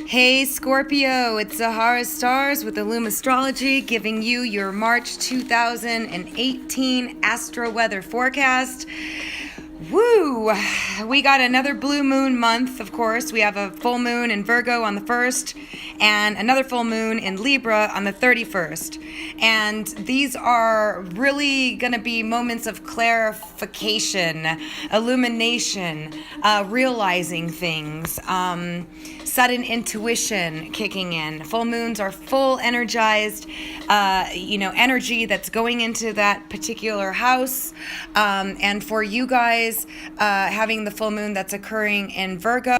Hey Scorpio, it's Zahara Stars with Astrology giving you your March 2018 Astro Weather Forecast. Woo! We got another blue moon month, of course. We have a full moon in Virgo on the 1st and another full moon in Libra on the 31st. And these are really going to be moments of clarification, illumination, realizing things, sudden intuition kicking in. Full moons are full energized, energy that's going into that particular house. And for you guys, having the full moon that's occurring in Virgo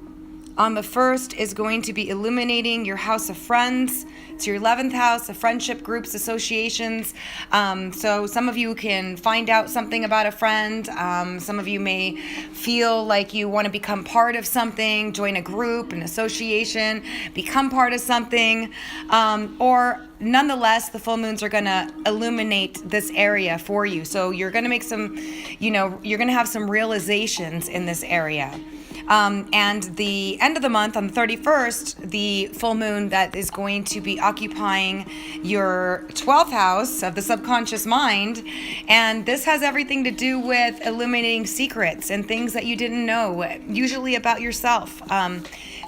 on the 1st is going to be illuminating your house of friends. It's your 11th house of friendship groups, associations. So some of you can find out something about a friend. Some of you may feel like you want to become part of something, join a group, an association, become part of something. Or nonetheless, the full moons are going to illuminate this area for you. So you're going to make some, you're going to have some realizations in this area. And the end of the month, on the 31st, the full moon that is going to be occupying your 12th house of the subconscious mind. And this has everything to do with illuminating secrets and things that you didn't know, usually about yourself.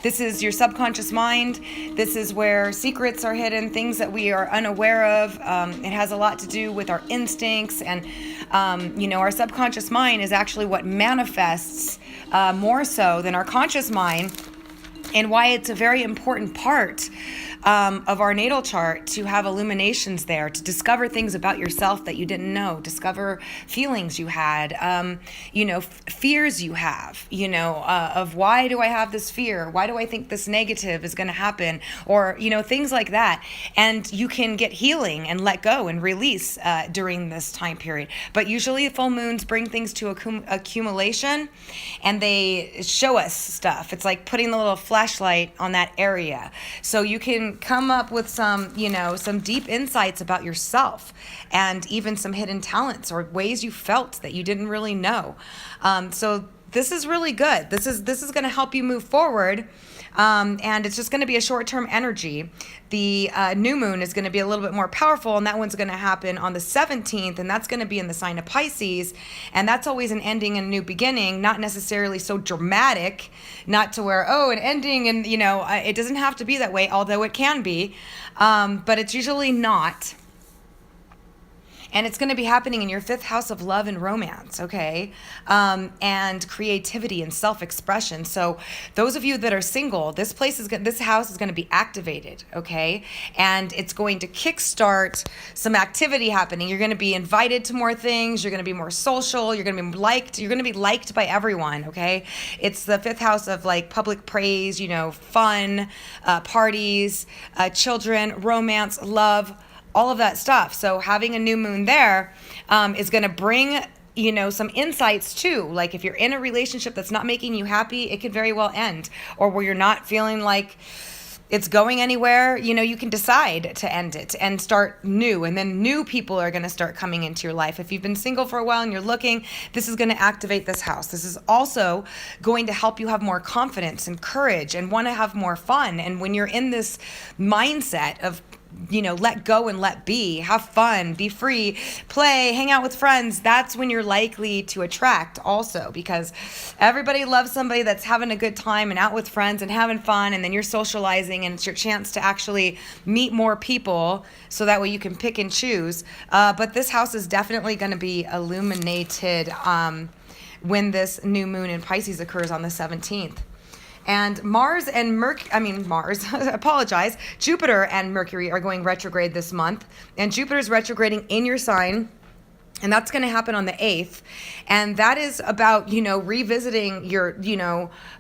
This is your subconscious mind. This is where secrets are hidden, things that we are unaware of. It has a lot to do with our instincts. And, our subconscious mind is actually what manifests more so than our conscious mind, and why it's a very important part of our natal chart to have illuminations there, to discover things about yourself that you didn't know, discover feelings you had, fears you have, of why do I have this fear? Why do I think this negative is going to happen? Or, things like that. And you can get healing and let go and release during this time period. But usually full moons bring things to accumulation, and they show us stuff. It's like putting the little flashlight on that area. So you can come up with some deep insights about yourself, and even some hidden talents or ways you felt that you didn't really know. So this is really good. This is going to help you move forward. And it's just going to be a short-term energy. The new moon is going to be a little bit more powerful, and that one's going to happen on the 17th, and that's going to be in the sign of Pisces. And that's always an ending and a new beginning, not necessarily so dramatic, not to where, an ending, and, it doesn't have to be that way, although it can be, but it's usually not. And it's going to be happening in your 5th house of love and romance, okay? And creativity and self-expression. So those of you that are single, this house is going to be activated, okay? And it's going to kickstart some activity happening. You're going to be invited to more things. You're going to be more social. You're going to be liked. You're going to be liked by everyone, okay? It's the 5th house of like public praise, fun, parties, children, romance, love, all of that stuff. So having a new moon there is going to bring, some insights too. Like if you're in a relationship that's not making you happy, it could very well end. Or where you're not feeling like it's going anywhere, you can decide to end it and start new. And then new people are going to start coming into your life. If you've been single for a while and you're looking, this is going to activate this house. This is also going to help you have more confidence and courage and want to have more fun. And when you're in this mindset of let go and let be, have fun, be free, play, hang out with friends, that's when you're likely to attract also, because everybody loves somebody that's having a good time and out with friends and having fun, and then you're socializing, and it's your chance to actually meet more people, so that way you can pick and choose. But this house is definitely going to be illuminated when this new moon in Pisces occurs on the 17th. And Jupiter and Mercury are going retrograde this month. And Jupiter's retrograding in your sign. And that's going to happen on the 8th. And that is about, revisiting your,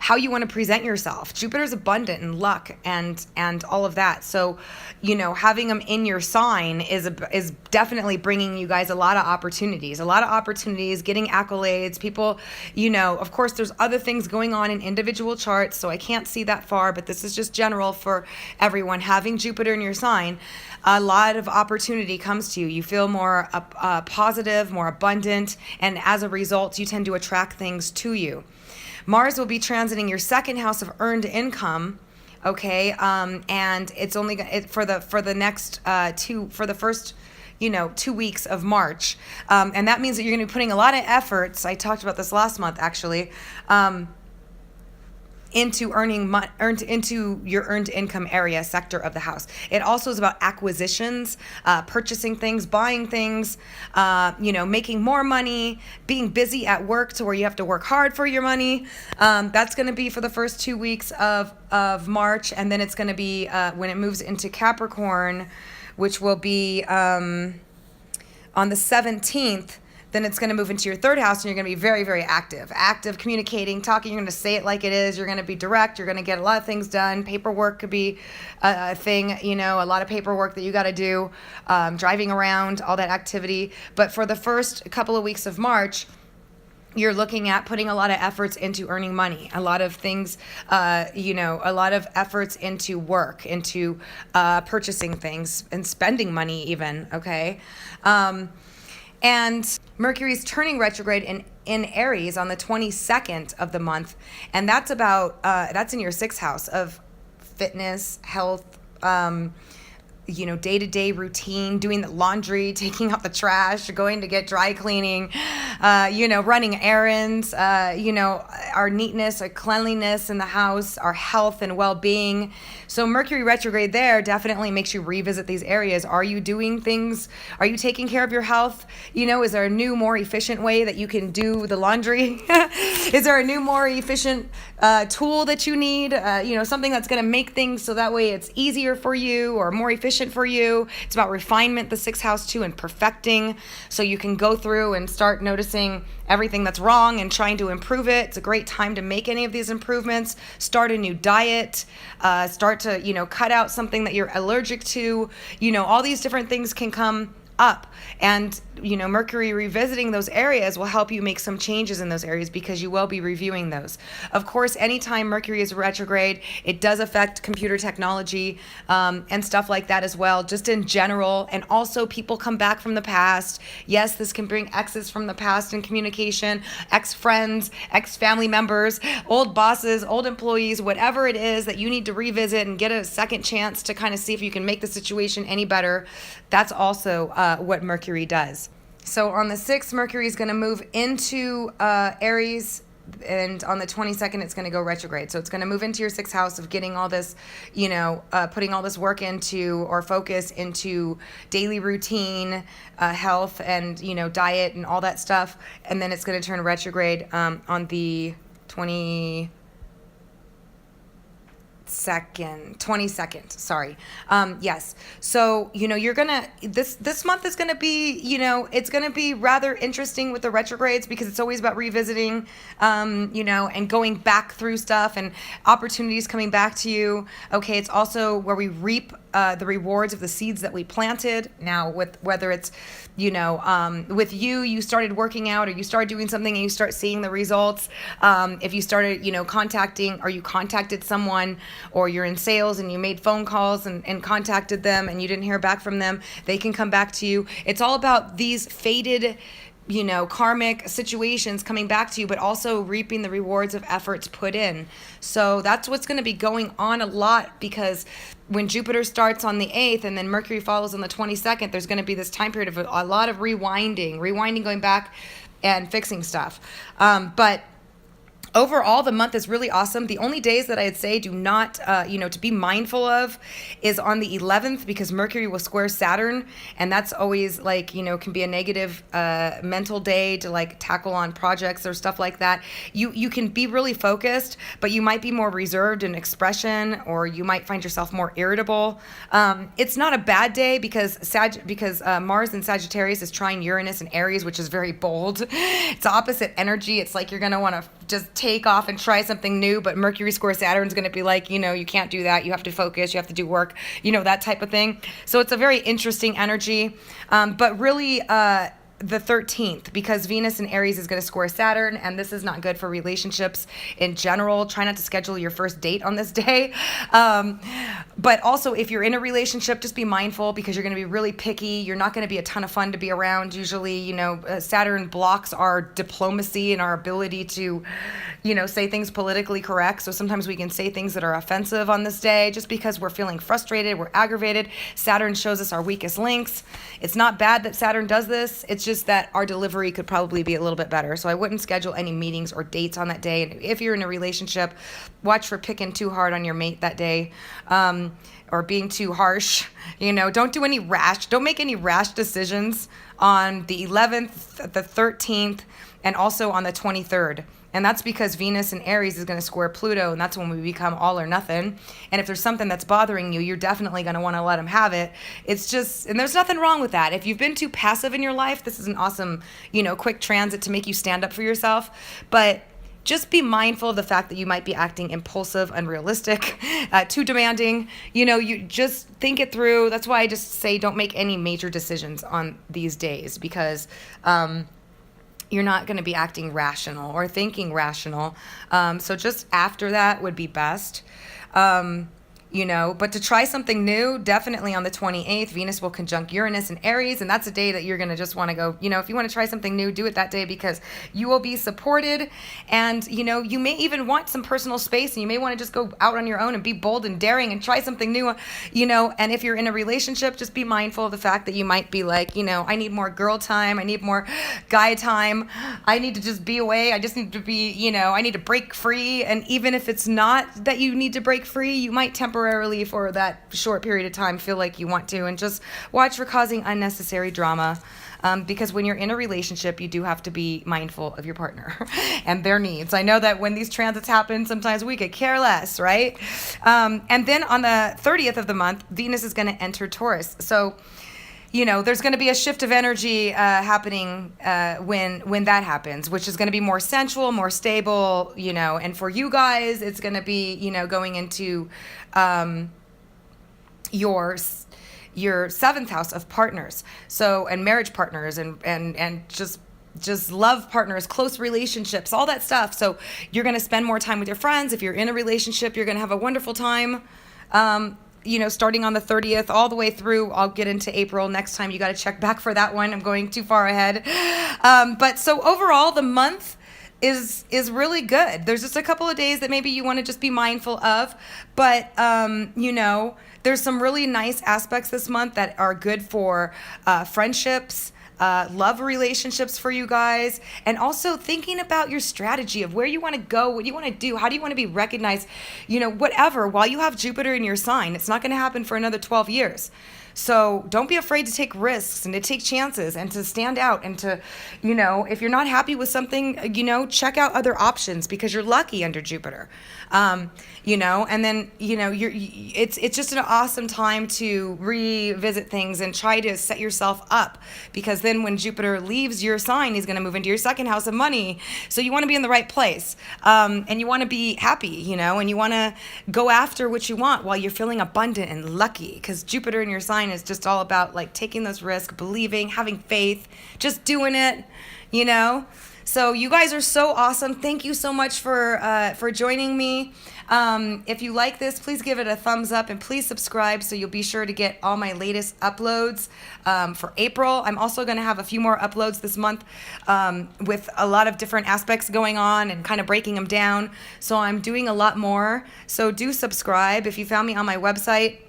how you want to present yourself. Jupiter's abundant in luck and all of that. So, having them in your sign is definitely bringing you guys a lot of opportunities, getting accolades. People, of course, there's other things going on in individual charts, so I can't see that far, but this is just general for everyone. Having Jupiter in your sign, a lot of opportunity comes to you. You feel more positive, more abundant, and as a result, you tend to attract things to you. Mars will be transiting your 2nd house of earned income Okay. And it's only for the next for the first 2 weeks of March. And that means that you're going to be putting a lot of efforts. I talked about this last month, actually. Into into your earned income area sector of the house. It also is about acquisitions, purchasing things, buying things, making more money, being busy at work to where you have to work hard for your money. That's going to be for the first 2 weeks of March, and then it's going to be when it moves into Capricorn, which will be on the 17th. Then it's going to move into your third house, and you're going to be very, very active, communicating, talking. You're going to say it like it is. You're going to be direct. You're going to get a lot of things done. Paperwork could be a thing, a lot of paperwork that you got to do, driving around, all that activity. But for the first couple of weeks of March, you're looking at putting a lot of efforts into earning money, a lot of things, a lot of efforts into work, into purchasing things and spending money even, okay? And Mercury's turning retrograde in Aries on the 22nd of the month. And that's that's in your 6th house of fitness, health, day-to-day routine, doing the laundry, taking out the trash, going to get dry cleaning, running errands, our neatness, our cleanliness in the house, our health and well-being. So Mercury retrograde there definitely makes you revisit these areas. Are you doing things? Are you taking care of your health? Is there a new, more efficient way that you can do the laundry? Is there a new, more efficient tool that you need? Something that's going to make things so that way it's easier for you or more efficient for you. It's about refinement, the 6th house too, and perfecting. So you can go through and start noticing everything that's wrong and trying to improve it. It's a great time to make any of these improvements. Start a new diet. Start to, cut out something that you're allergic to. All these different things can come up, and Mercury revisiting those areas will help you make some changes in those areas because you will be reviewing those. Of course, anytime Mercury is retrograde, it does affect computer technology and stuff like that as well, just in general. And also people come back from the past. Yes, this can bring exes from the past in communication, ex-friends, ex-family members, old bosses, old employees, whatever it is that you need to revisit and get a second chance to kind of see if you can make the situation any better. That's also what Mercury does. So on the 6th, Mercury is going to move into Aries, and on the 22nd, it's going to go retrograde. So it's going to move into your 6th house of getting all this, putting all this work into or focus into daily routine, health, and, diet and all that stuff. And then it's going to turn retrograde on the 22nd, sorry. Yes. So, you're gonna, this month is gonna be, it's gonna be rather interesting with the retrogrades because it's always about revisiting, and going back through stuff and opportunities coming back to you. Okay. It's also where we reap the rewards of the seeds that we planted. Now, with whether it's, with you started working out or you started doing something and you start seeing the results. If you started, contacting, or you contacted someone, or you're in sales and you made phone calls and contacted them and you didn't hear back from them, they can come back to you. It's all about these faded, karmic situations coming back to you, but also reaping the rewards of efforts put in. So that's what's going to be going on a lot, because when Jupiter starts on the 8th and then Mercury follows on the 22nd, there's going to be this time period of a lot of rewinding, going back and fixing stuff. But overall, the month is really awesome. The only days that I'd say do not, to be mindful of is on the 11th, because Mercury will square Saturn, and that's always can be a negative mental day to tackle on projects or stuff like that. You can be really focused, but you might be more reserved in expression, or you might find yourself more irritable. It's not a bad day because Mars in Sagittarius is trine Uranus in Aries, which is very bold. It's opposite energy. It's like you're going to want to just take off and try something new, but Mercury square Saturn is going to be you can't do that. You have to focus. You have to do work, that type of thing. So it's a very interesting energy. But really, the 13th, because Venus in Aries is going to square Saturn, and this is not good for relationships in general. Try not to schedule your first date on this day. But also, if you're in a relationship, just be mindful, because you're going to be really picky. You're not going to be a ton of fun to be around. Usually, Saturn blocks our diplomacy and our ability to say things politically correct. So sometimes we can say things that are offensive on this day just because we're feeling frustrated, we're aggravated. Saturn shows us our weakest links. It's not bad that Saturn does this. It's just that our delivery could probably be a little bit better. So I wouldn't schedule any meetings or dates on that day. And if you're in a relationship, watch for picking too hard on your mate that day. Or being too harsh. Don't make any rash decisions on the 11th, the 13th, and also on the 23rd. And that's because Venus in Aries is going to square Pluto, and that's when we become all or nothing. And if there's something that's bothering you, you're definitely going to want to let him have it. It's just, and there's nothing wrong with that. If you've been too passive in your life, this is an awesome, quick transit to make you stand up for yourself. But just be mindful of the fact that you might be acting impulsive, unrealistic, too demanding. You just think it through. That's why I just say don't make any major decisions on these days, because you're not going to be acting rational or thinking rational. So just after that would be best. But to try something new, definitely on the 28th, Venus will conjunct Uranus in Aries, and that's a day that you're going to just want to go, if you want to try something new, do it that day, because you will be supported, and, you may even want some personal space, and you may want to just go out on your own and be bold and daring and try something new, and if you're in a relationship, just be mindful of the fact that you might be like, I need more girl time, I need more guy time, I need to just be away, I just need to be, I need to break free, and even if it's not that you need to break free, you might temporarily for that short period of time feel like you want to, and just watch for causing unnecessary drama, because when you're in a relationship, you do have to be mindful of your partner and their needs. I know that when these transits happen, sometimes we could care less, right? And then on the 30th of the month, Venus is going to enter Taurus. So there's going to be a shift of energy happening when that happens, which is going to be more sensual, more stable, and for you guys, it's going to be, going into your seventh house of partners. So, and marriage partners and just love partners, close relationships, all that stuff. So you're going to spend more time with your friends. If you're in a relationship, you're going to have a wonderful time. Starting on the 30th all the way through. I'll get into April next time. You got to check back for that one. I'm going too far ahead. But so overall, the month is really good. There's just a couple of days that maybe you want to just be mindful of. But, there's some really nice aspects this month that are good for friendships, love relationships for you guys, and also thinking about your strategy of where you want to go, what you want to do, how do you want to be recognized, whatever. While you have Jupiter in your sign, it's not going to happen for another 12 years. So don't be afraid to take risks and to take chances and to stand out and to, if you're not happy with something, check out other options, because you're lucky under Jupiter. And then, it's just an awesome time to revisit things and try to set yourself up, because then when Jupiter leaves your sign, he's going to move into your second house of money. So you want to be in the right place. And you want to be happy, and you want to go after what you want while you're feeling abundant and lucky, because Jupiter in your sign is just all about like taking those risks, believing, having faith, just doing it, So you guys are so awesome. Thank you so much for joining me. If you like this, please give it a thumbs up and please subscribe so you'll be sure to get all my latest uploads for April. I'm also going to have a few more uploads this month with a lot of different aspects going on and kind of breaking them down. So I'm doing a lot more. So do subscribe. If you found me on my website,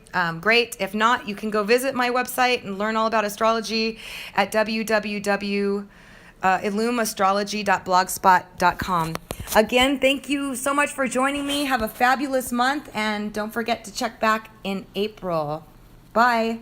great. If not, you can go visit my website and learn all about astrology at www.illumastrology.blogspot.com. Again, thank you so much for joining me. Have a fabulous month, and don't forget to check back in April. Bye.